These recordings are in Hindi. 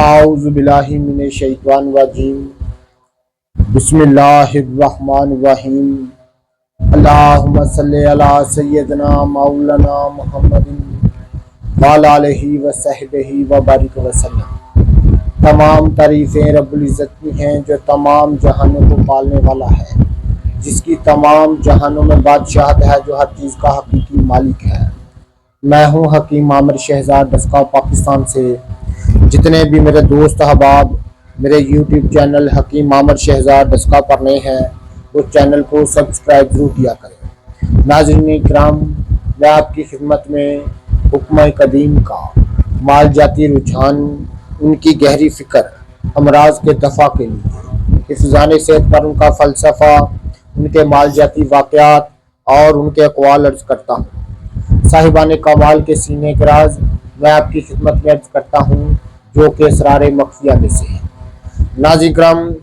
आऊज़ु बिल्लाहि मिनश शैतानिर रजीम। बिस्मिल्लाहिर्रहमानिर्रहीम। अल्लाहुम्मा सल्लि अला सय्यिदना मौलाना मुहम्मदिन व अला आलिहि व सहबिहि व बारिक वसल्लम। तमाम तारीफ़ें रब्बुल इज़्ज़त की हैं जो तमाम जहानों को पालने वाला है, जिसकी तमाम जहानों में बादशाहत है, जो हर चीज़ का हकीकी मालिक है। मैं हूँ हकीम आमिर शहजाद दस्काव पाकिस्तान से। जितने भी मेरे दोस्त अहबाब मेरे यूट्यूब चैनल हकीम आमिर शहजाद दस्काव पर नए हैं, वो चैनल को सब्सक्राइब जरूर किया करें। नाज़रीन इकराम, मैं आपकी खिदमत में हुक्म कदीम का माल जाती रुझान, उनकी गहरी फ़िक्र, अमराज के दफ़ा के लिए, हिफ़्ज़ान सेहत पर उनका फ़लसफ़ा, उनके माल जाती वाक़यात और उनके अक़वाल अर्ज़ करता हूँ। साहिबान कमाल के सीने के राज मैं आपकी खिदमत में अर्ज़ करता हूँ, जो कि असरार मख्फिया में से है। नाज़रीन इकराम,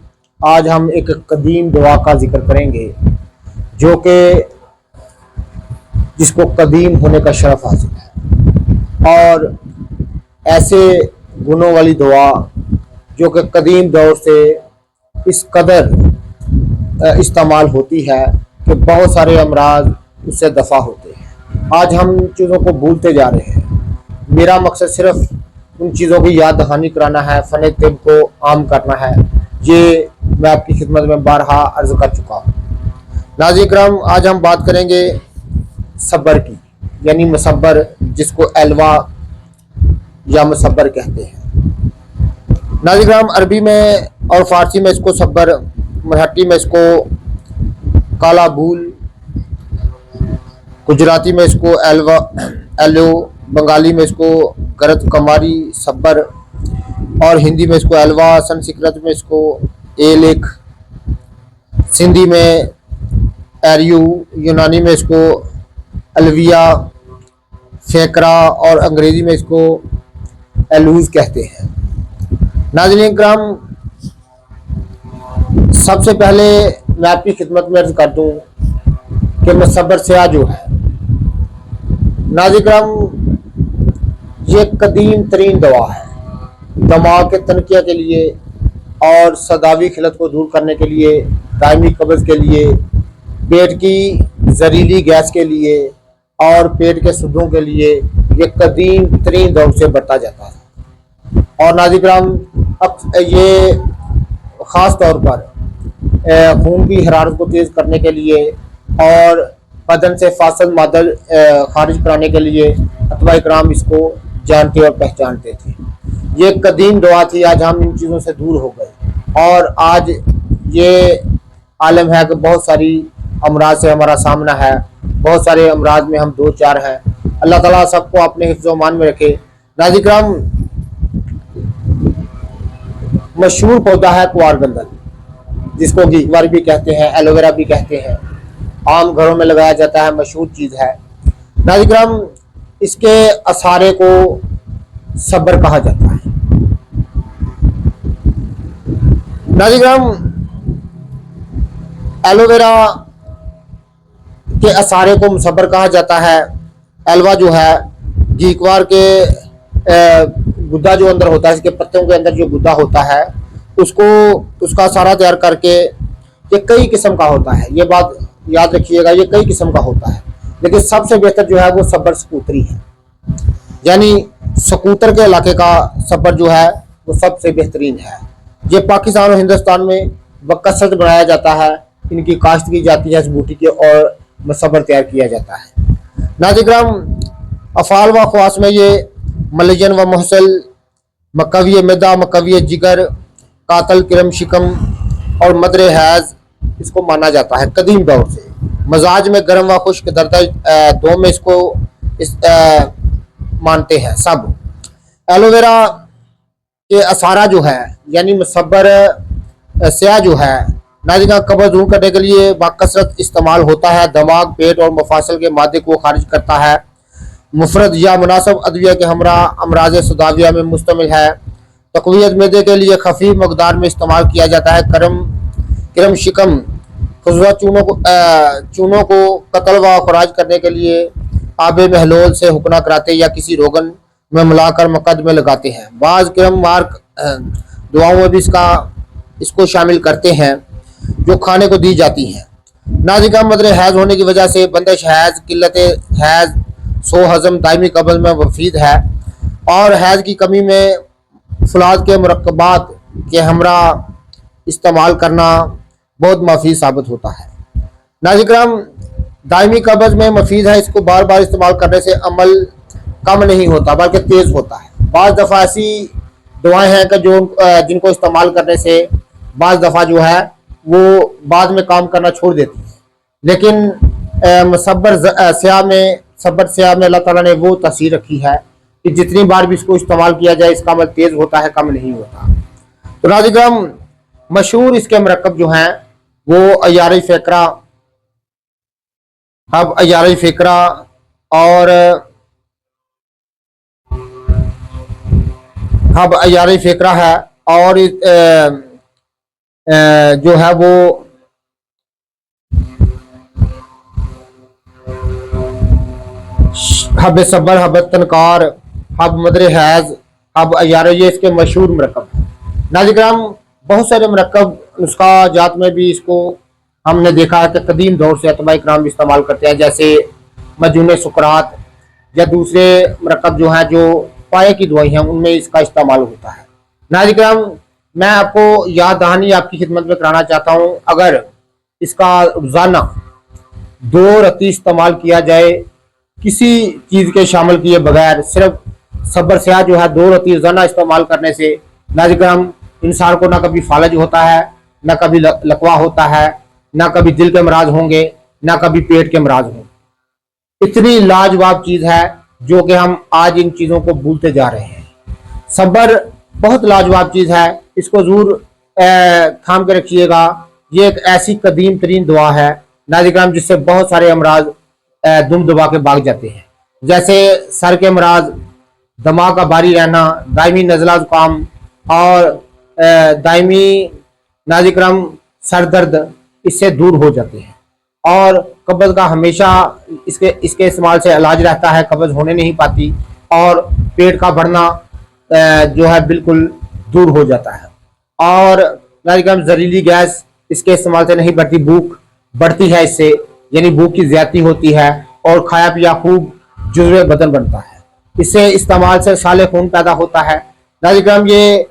आज हम एक कदीम दुआ का जिक्र करेंगे, जो कि जिसको कदीम होने का शरफ हासिल है, और ऐसे गुनों वाली दुआ जो कि कदीम दौर से इस कदर इस्तेमाल होती है कि बहुत सारे अमराज उससे दफ़ा होते हैं। आज हम चीज़ों को भूलते जा रहे हैं। मेरा मकसद सिर्फ उन चीज़ों की याद दहानी कराना है, फ़न तिब को आम करना है। ये मैं आपकी खिदमत में बारहा अर्ज़ कर चुका हूँ। नाज़रीन इकराम, आज हम बात करेंगे सब्र की, यानी मुसब्बर, जिसको एलवा या मुसब्बर कहते हैं। नाज़रीन इकराम, अरबी में और फ़ारसी में इसको सब्र, मराठी में इसको काला भूल, गुजराती में इसको एलवा एलो, बंगाली में इसको गरत कमारी सब्बर, और हिंदी में इसको एलवा, संस्कृत में इसको एलिक, सिंधी में एरियू, यूनानी में इसको अलविया, फेकरा, और अंग्रेज़ी में इसको एलूज़ कहते हैं। नाज़रीन इकराम, सबसे पहले मैं आपकी खिदमत में अर्ज़ कर दूँ कि मुसब्बर स्याह जो है, नाज़रीन इकराम, ये कदीम तरीन दवा है दिमाग के तनकिया के लिए और सदावी खिलत को दूर करने के लिए, दायमी कब्ज़ के लिए, पेट की जहरीली गैस के लिए और पेट के सूजों के लिए ये कदीम तरीन दौर से बरता जाता है। और नाज़रीन इकराम, अब ये ख़ास तौर पर खून की हरारत को तेज़ करने के लिए और बदन से फासिल मादे खारिज कराने के लिए अतबा इकराम इसको जानते और पहचानते थे। ये कदीम दुआ थी। आज हम इन चीज़ों से दूर हो गए और आज ये आलम है कि बहुत सारी अमराज से हमारा सामना है। बहुत सारे अमराज में हम दो चार हैं। अल्लाह ताला सबको अपने हिफ्ज़-ओ-मान में रखे। नाज़रीन इकराम, मशहूर पौधा है कुआरगंदल, जिसको घीकुआर भी कहते हैं, एलोवेरा भी कहते हैं। आम घरों में लगाया जाता है, मशहूर चीज़ है। नाज़रीन इकराम, इसके असारे को सब्र कहा जाता है। नाज़रीन इकराम, एलोवेरा के असारे को मुसब्बर कहा जाता है। एलवा जो है, घीकुआर के गुद्दा जो अंदर होता है, इसके पत्तों के अंदर जो गुद्दा होता है, उसको उसका असारा तैयार करके, ये कई किस्म का होता है। ये बात याद रखिएगा, ये कई किस्म का होता है, लेकिन सबसे बेहतर जो है वो सब्र सकूतरी है। यानी सकूतर के इलाके का सब्र जो है वो सबसे बेहतरीन है। ये पाकिस्तान और हिंदुस्तान में बकसरत बनाया जाता है, इनकी काश्त की जाती है इस बूटी के, और सब्र तैयार किया जाता है। नाज़रीन इकराम, अफ़ाल व ख़वास में ये मलजन व महसल, मकवी मैदा, मकवी जिगर, कातल किरम शिकम और मदर हैज़ इसको माना जाता है कदीम दौर से। मजाज में गर्म व खुश्क दर्द दो में इसको मानते हैं सब। एलोवेरा के असारा जो है, यानी मुसब्बर स्याह जो है, नाज़रीन कब्ज़ दूर करने के लिए बाकसरत इस्तेमाल होता है। दिमाग, पेट और मफासल के मादे को खारिज करता है। मुफरद या मुनासिब अदविया के हमरा अमराज सदाविया में मुश्तमिल है। तक़वियत मैदे के लिए खफीफ मकदार में इस्तेमाल किया जाता है। किरम शिकम खुजवा चूनों को कत्ल व खुराज करने के लिए आब महलोल से हुक्ना कराते या किसी रोगन में मिलाकर मकद में लगाते हैं। बाज़ किरम मार्क दुआओं में भी इसको शामिल करते हैं जो खाने को दी जाती हैं। नाज़िका मदर हैज़ होने की वजह से बंदिश हैज़, किल्लत हैज़, सो हज़म, दायमी कब्ज़ में मुफीद है। और हैज़ की कमी में फलाद के मुरक्कबात के हमरा इस्तेमाल करना बहुत मुफीद साबित होता है। नाज़िकराम दायमी कब्ज़ में मुफीद है, इसको बार बार इस्तेमाल करने से अमल कम नहीं होता बल्कि तेज़ होता है। बाज़ दफ़ा ऐसी दुआएं हैं कि जिनको इस्तेमाल करने से बाज़ दफ़ा जो है वो बाद में काम करना छोड़ देती है, लेकिन सब्र स्याह में अल्लाह ताला ने वो तस्वीर रखी है कि जितनी बार भी इसको इस्तेमाल किया जाए इसका अमल तेज़ होता है, कम नहीं होता। तो नाज़िकराम मशहूर इसके मरकब जो हैं वो अय्यार फ़िक्रा, अब अय्यार फ़िक्रा और अब अय्यार फ़िक्रा है, और जो है वो हब सब्र, हब तनकार, हब मदर हैज़, हब अय्यार, ये इसके मशहूर मरकब है। नाज़िकराम बहुत सारे मरकब नुस्खा जात में भी इसको हमने देखा है कि कदीम दौर से अतबा इकराम इस्तेमाल करते हैं, जैसे मजून सुकरात या दूसरे मरकब जो हैं जो पाए की दवाई हैं उनमें इसका इस्तेमाल होता है। नाज़िकराम मैं आपको याद दहानी आपकी खिदमत में कराना चाहता हूँ, अगर इसका रोज़ाना 2 रत्ती इस्तेमाल किया जाए किसी चीज़ के शामिल किए बगैर, सिर्फ सब्र स्याह जो है 2 रत्ती रोज़ाना इस्तेमाल करने से नाज़िकराम इंसान को ना कभी फालज होता है, ना कभी लकवा होता है, ना कभी दिल के अमराज होंगे, ना कभी पेट के अमराज होंगे। इतनी लाजवाब चीज़ है जो कि हम आज इन चीज़ों को भूलते जा रहे हैं। सब्र बहुत लाजवाब चीज़ है, इसको ज़रूर थाम के रखिएगा। ये एक ऐसी कदीम तरीन दुआ है नाज़िकराम जिससे बहुत सारे अमराज दुम दबा के भाग जाते हैं, जैसे सर के अमराज, दिमाग का भारी रहना, दायमी नज़ला ज़ुकाम और दायमी नाज़िकराम सर दर्द इससे दूर हो जाते हैं। और कब्ज़ का हमेशा इसके इस्तेमाल से इलाज रहता है, कब्ज़ होने नहीं पाती, और पेट का बढ़ना जो है बिल्कुल दूर हो जाता है। और नाज़िकराम जहरीली गैस इसके इस्तेमाल से नहीं बढ़ती, भूख बढ़ती है इससे, यानी भूख की ज़्यादती होती है, और खाया पिया खूब जुज़्व बदन बनता है। इससे इस्तेमाल से साले खून पैदा होता है। नाज़िकराम ये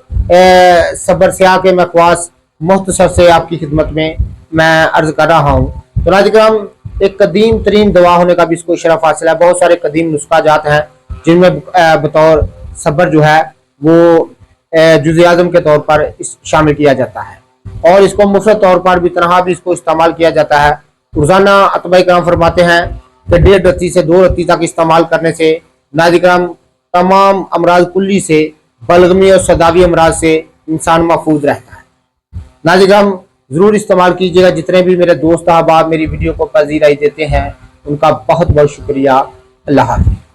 सब्र स्याह के मखवास मुख्तसर से आपकी खिदमत में मैं अर्ज कर रहा हूँ। तो नाज़िकराम एक कदीम तरीन दवा होने का भी इसको शरफ हासिल है। बहुत सारे कदीम नुस्खा जात हैं जिनमें बतौर सब्र जो है वो जुज़ आज़म के तौर पर शामिल किया जाता है, और इसको मुफ्रद तौर पर भी तनहा भी इसको इस्तेमाल किया जाता है। रोज़ाना अतबा इकराम फरमाते हैं कि 1.5 रत्ती से 2 रत्ती तक इस्तेमाल करने से नाज़िकराम तमाम अमराज कुल्ली से, बलगमी और सदावी अमराज से इंसान महफूज रहता है। नाज़िकराम ज़रूर इस्तेमाल कीजिएगा। जितने भी मेरे दोस्त अहबाब मेरी वीडियो को पज़ीराई देते हैं उनका बहुत बहुत शुक्रिया। अल्लाह हाफ़िज़।